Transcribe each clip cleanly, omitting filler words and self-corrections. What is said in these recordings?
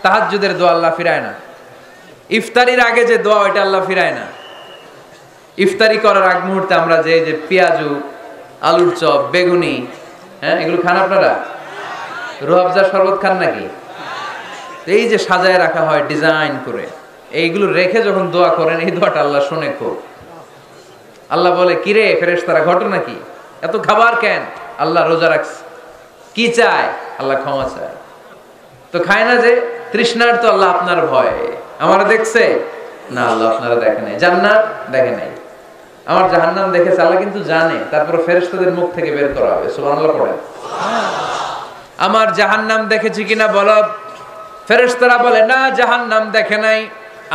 তাহাজ্জুদের দোয়া আল্লাহ ফিরায় না। ইফতারির আগে যে দোয়া ওইটা আল্লাহ ফিরায় না। ইফতারি করার আগ মুহূর্তে আমরা যে পেঁয়াজু, আলুর চপ, বেগুনি, হ্যাঁ এগুলো খান আপনারা? রুহাবজা শরবত খান নাকি? এই যে সাজায় রাখা হয় ডিজাইন করে, এইগুলো রেখে যখন দোয়া করেন এই দোয়াটা আল্লাহ শুনে খুব। আল্লাহ বলে কিরে ফেরেশতারা ঘটনা কি, এত খাবার কেন? আল্লাহ রোজা রাখছে। কি চায়? আল্লাহ ক্ষমা চায়। তো খায় না যে তৃষ্ণার, তো আল্লাহ আপনার ভয়। আমারা দেখছে না, আল্লাহ আপনারা দেখে নাই। জান্নাত দেখে নাই, আমার জাহান্নাম দেখেছে আল্লাহ কিন্তু জানে। তারপর ফেরেশতাদের মুখ থেকে বের করা হবে। সুবহানাল্লাহ পড়েন। আমার জাহান্নাম দেখেছি কিনা বলো। ফেরেশতারা বলে না জাহান্নাম দেখে নাই।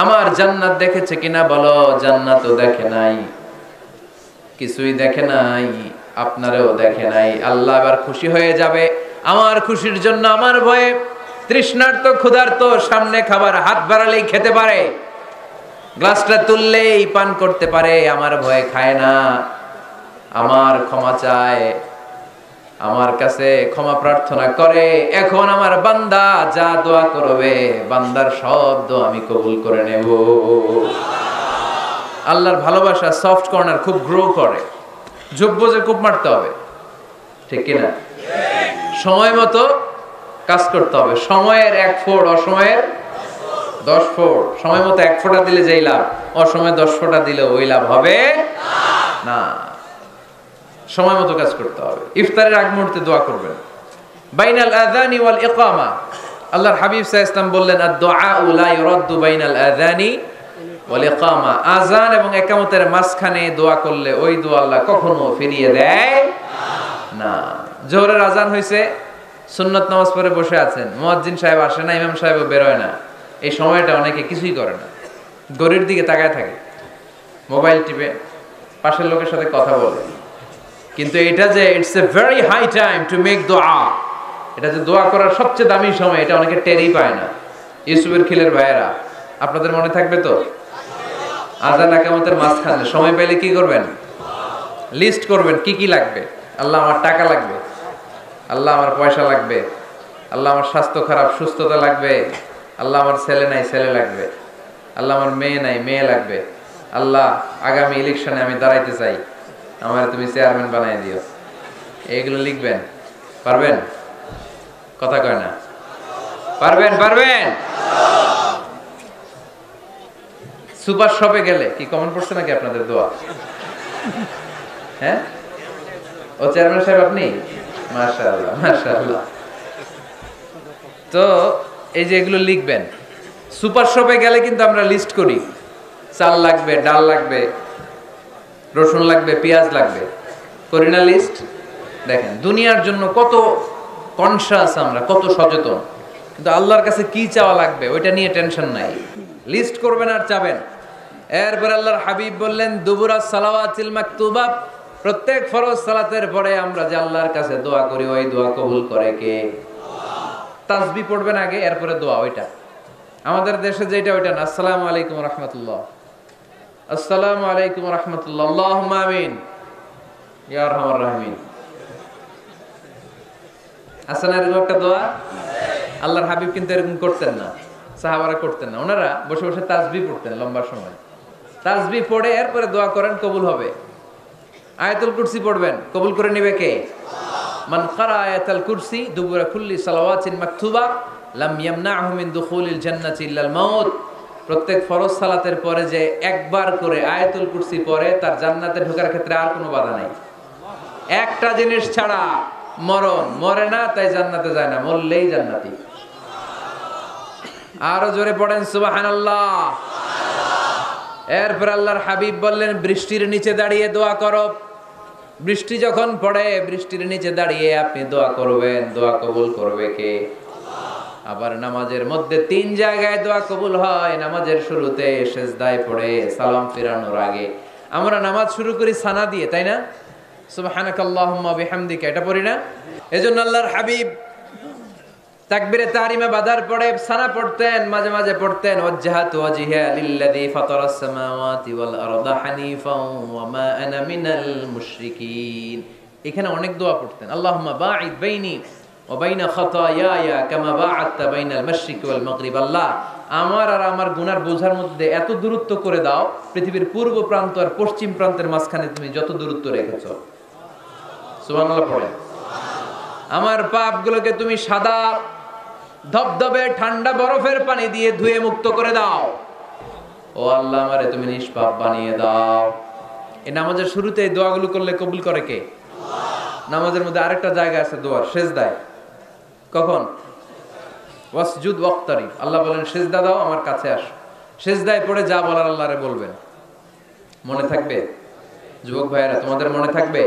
আমার জান্নাত দেখেছে কিনা বলো, জান্নাতও দেখে নাই। কিছুই দেখে নাই, আপনারও দেখে নাই। আল্লাহ এবার খুশি হয়ে যাবে। আমার খুশির জন্য আমার ভয়ে তৃষ্ণার্ত ক্ষুধার্ত সামনে খাবার হাত বাড়ালেই খেতে পারে, গ্লাসটা তুললেই পান করতে পারে, আমার ভয়ে খায় না। আমার ক্ষমা চায়, আমার কাছে ক্ষমা প্রার্থনা করে। এখন আমার বান্দা যা দোয়া করবে, বান্দার সব দোয়া আমি কবুল করে নেব। আল্লাহর ভালোবাসা সফট কর্নার খুব গ্রো করে। যোগ্য যে খুব মারতে হবে, ঠিক কিনা? সময় মতো কাজ করতে হবে। সময়ের 1 ফোঁট, অসময়ের 10 ফোঁট। সময় মতো 1 ফোঁটা দিলে যেই লাভ, অসময়ে 10 ফোঁটা দিলে ওই লাভ হবে না। সময় মতো কাজ করতে হবে। ইফতারের আগ মুহূর্তে দোয়া করবেন। বাইনাল আযানি ওয়াল ইকামা, আল্লাহর হাবিব সাল্লাল্লাহু আলাইহি ওয়াসাল্লাম বললেন আদ-দুআউ লা ইউরাদ্দু বাইনাল আযানি ওয়াল ইকামা। আযান এবং ইকামতের মাঝখানে দোয়া করলে ওই দোয়া আল্লাহ কখনো ফিরিয়ে দেয় না। জোহরের আযান হইছে, সুন্নাত নামাজ পড়ে বসে আছেন, মুয়াজ্জিন সাহেব আসে না, ইমাম সাহেবও বের হয় না। এই সময়টা অনেকে কিছুই করে না, ঘড়ির দিকে তাকায় থাকে, মোবাইল টিপে, পাশের লোকের সাথে কথা বলে। কিন্তু এটা যে it's a very high time to make দোয়া, এটা যে দোয়া করার সবচেয়ে দামি সময়, এটা অনেকে টেরই পায় না। ইউসুফের খিলের ভাইয়েরা, আপনাদের মনে থাকবে তো? আযান ইকামতের মাঝখানে সময় পেলে কি করবেন? লিস্ট করবেন কি কি লাগবে। আল্লাহ আমার টাকা লাগবে, আল্লাহ আমার পয়সা লাগবে, আল্লাহ আমার স্বাস্থ্য খারাপ সুস্থতা লাগবে, আল্লাহ আমার ছেলে নাই ছেলে লাগবে, আল্লাহ আমার মেয়ে নাই মেয়ে লাগবে, আল্লাহ আগামী ইলেকশনে আমি দাঁড়াইতে চাই, আমার তুমি চেয়ারম্যান বানাই দিও। এইগুলো লিখবেন। পারবেন? কথা কয় না। পারবেন? পারবেন? সুপার শপে গেলে কি কমন পড়ছে নাকি আপনাদের দোয়া? হ্যাঁ, ও চেয়ারম্যান সাহেব আপনি? মাশাআল্লাহ মাশাআল্লাহ। তো এই যে এগুলো লিখবেন। সুপার শপে গেলে কিন্তু আমরা লিস্ট করি, চাল লাগবে, ডাল লাগবে, রসুন লাগবে, পেঁয়াজ লাগবে, করি না লিস্ট? দেখেন দুনিয়ার জন্য কত কনশাস আমরা, কত সচেতন, কিন্তু আল্লাহর কাছে কি চাওয়া লাগবে ওইটা নিয়ে টেনশন নাই। লিস্ট করবেন আর চাবেন। এরপর আল্লাহর হাবিব বললেন দুবুরা সালাওয়াতিল মাকতুবা, প্রত্যেক ফরজ সালাতের পরে আমরা যে আল্লাহর কাছে দোয়া করি ওই দোয়া কবুল করে কে? তাসবিহ পড়বেন আগে, এরপরে দোয়া। ওইটা আমাদের দেশে যেটা ওইটা না। আসসালামু আলাইকুম রাহমাতুল্লাহ, আসসালামু আলাইকুম রাহমাতুল্লাহ, আল্লাহুম্মা আমিন ইয়া আরহামার রাহিমিন। আসলে এরকম একটা দোয়া আল্লাহর হাবিব কিন্তু এরকম করতেন না, সাহাবারা করতেন না। ওনারা বসে বসে তাসবিহ পড়তেন লম্বা সময়। তাসবিহ পড়ে এরপরে দোয়া করেন, কবুল হবে। আয়াতুল কুরসি পড়বেন, কবুল করে নেবে কে? মান ক্বারা আয়াতুল কুরসি দুবুরা কুল্লি সালাওয়াতিন মাকতুবা লাম ইয়ামনাহু মিন দুখুলিল জান্নাতি ইল্লাল মাউত। প্রত্যেক ফরজ সালাতের পরে যে একবার করে আয়াতুল কুরসি পড়ে তার জান্নাতে ঢোকার ক্ষেত্রে আর কোনো বাধা নাই। একটা জিনিস ছাড়া, মরণ। মরে না তাই জান্নাতে যায় না, মরলেই জান্নাতি। আরো জোরে পড়েন সুবহানাল্লাহ। এরপর আল্লাহর হাবিব বললেন বৃষ্টির নিচে দাঁড়িয়ে দোয়া করো। বৃষ্টি যখন পড়ে বৃষ্টির নিচে দাঁড়িয়ে আপনি দোয়া করবেন, দোয়া কবুল করবে কে? আবার নামাজের মধ্যে 3 জায়গায় দোয়া কবুল হয়। নামাজের শুরুতে, সিজদায় পড়ে, সালাম ফিরানোর আগে। আমরা নামাজ শুরু করি সানা দিয়ে, তাই না? সুবহানাকাল্লাহুম্মা বিহামদিকা, এটা পড়ি না? এজন্য আল্লাহর হাবিব তাকবীরে তাহরিমা বাঁধার পরে সানা পড়তেন, মাঝে মাঝে পড়তেন ওয়াজহাতু ওয়াজহিয়া লিল্লাযী ফাতারাস সামাওয়াতি ওয়াল আরদা হানিফাও ওয়া মা আনা মিনাল মুশরিকিন। এখানে অনেক দোয়া পড়তেন। আল্লাহুম্মা বাঈদ বাইনি ওয়া বাইনা খাতায়ায়া কামা বা'আতা বাইনাল মাশরিকি ওয়াল মাগরিব। আল্লাহ, আমার আর আমার গুনার বোঝার মধ্যে এত দূরত্ব করে দাও, পৃথিবীর পূর্ব প্রান্ত আর পশ্চিম প্রান্তের মাঝখানে তুমি যত দূরত্ব রেখেছো। সুবহানাল্লাহ পড়ে। আমার পাপগুলোকে তুমি সাদা ধবধবে ঠান্ডা বরফের পানি দিয়ে ধুয়ে মুক্ত করে দাও। ও আল্লাহ, আমারে তুমি নিষ্পাপ বানিয়ে দাও। এই নামাজের শুরুতে এই দোয়াগুলো করলে কবুল করে কে? নামাজের মধ্যে আরেকটা জায়গা আছে দোয়ার, সেজদায়। কখন? ওয়াসজুদ ওয়াক্তারিব। আল্লাহ বলেন সেজদা দাও, আমার কাছে আসো। সেজদায় পড়ে যা বলার আল্লাহরে বলবেন। মনে থাকবে? যুবক ভাইয়েরা, তোমাদের মনে থাকবে?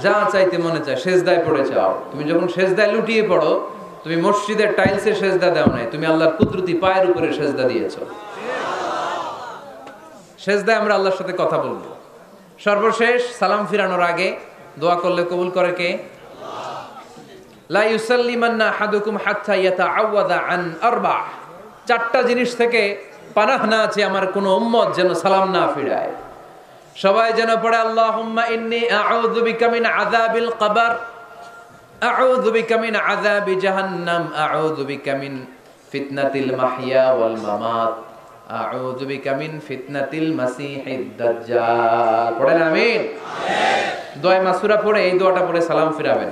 যা চাইতে মনে চায় সেজদায় পড়ে চাও। তুমি যখন সেজদায় লুটিয়ে পড়ো, তুমি মসজিদের টাইলসে সেজদা দাও নাই, তুমি আল্লাহর কুদরতি পায়ের উপরে সেজদা দিয়েছো। সেজদায় আমরা আল্লাহর সাথে কথা বলবো। সর্বশেষ সালাম ফিরানোর আগে দোয়া করলে কবুল করে কে? লা ইউসাল্লিমান্না আহাদুকুম হাত্তা ইয়াতাআওয়াযা আন আরবা'। চারটা জিনিস থেকে পানাহ না আছে আমার কোন উম্মত যেন সালাম না ফিরায়। সবাই যেন পড়ে আল্লাহুম্মা ইন্নী আউযু বিকা মিন আযাবিল কবর, আউযু বিকা মিন আযাবি জাহান্নাম, আউযু বিকা মিন ফিতনাতিল মাহইয়া ওয়াল মামাত, আউযু বিকা মিন ফিতনাতিল মাসিহিদ দাজ্জাল। পড়েন আমিন। দোয়া মাসুরা পড়ে এই দোয়াটা পড়ে সালাম ফিরাবেন।